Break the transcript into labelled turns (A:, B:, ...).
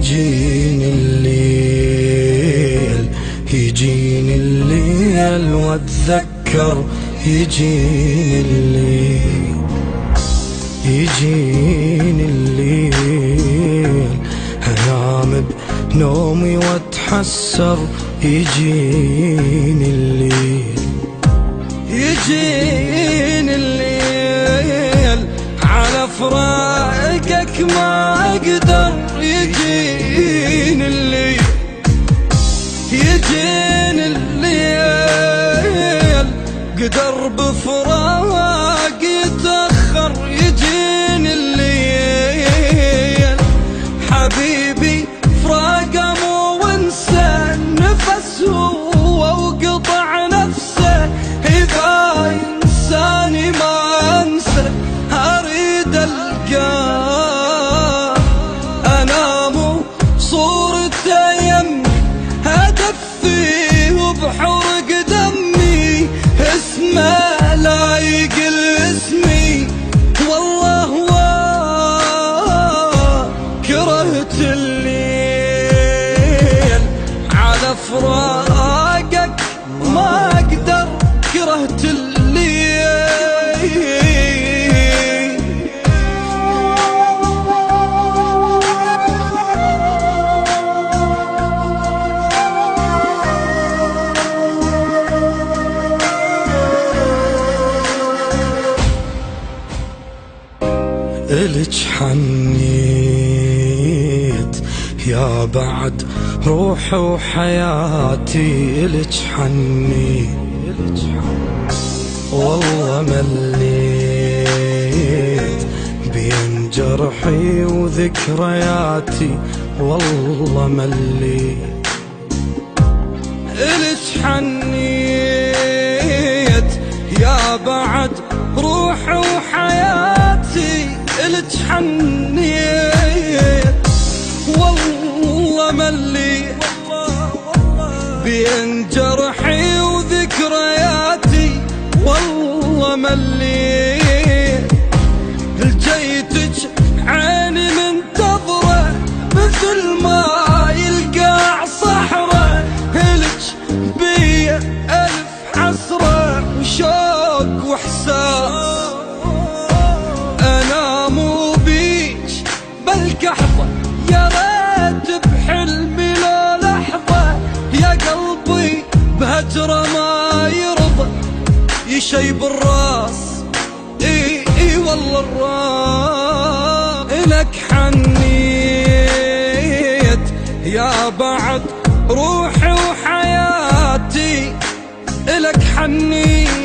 A: يجيني الليل، يجيني الليل واتذكر، يجيني الليل، يجيني الليل، انام بنومي واتحسر، يجيني الليل، يجيني الليل، على فراقك ما اقدر، يجيني الليل، يجيني الليل، قدر بفراق يتأخر، يجيني الليل، حبيبي فراقه مو وانسى نفسه وقطع نفسه، إذا إنساني ما أنسى أريد ألقاه، أنام صورته يمي أدفيه وبحرق دمي، اسمه لايق الاسمي، والله كرهت الليل، على فراقك ما أقدر، كرهت الليل. إلك حنيت يا بعد روحي وحياتي، إلك حنيت، والله مليت بين جرحي وذكرياتي، والله مليت، إلك حنيت يا بعد روحي وحياتي، إلك حنيت، والله مليت بين جرحي وذكرياتي، والله مليت، لجيتك عيني منتظرة مثل ما يلقى صحرة، إلك بيا ألف حسرة وشوق وإحساس، أنا مو بيك بالكحظة، يا ريت بحلمي لو لحظة، يا قلبي بهجرة ما يرضى، يشيب الراس، اي والله الراس، إلك حنيت يا بعد روحي وحياتي، إلك حنيت.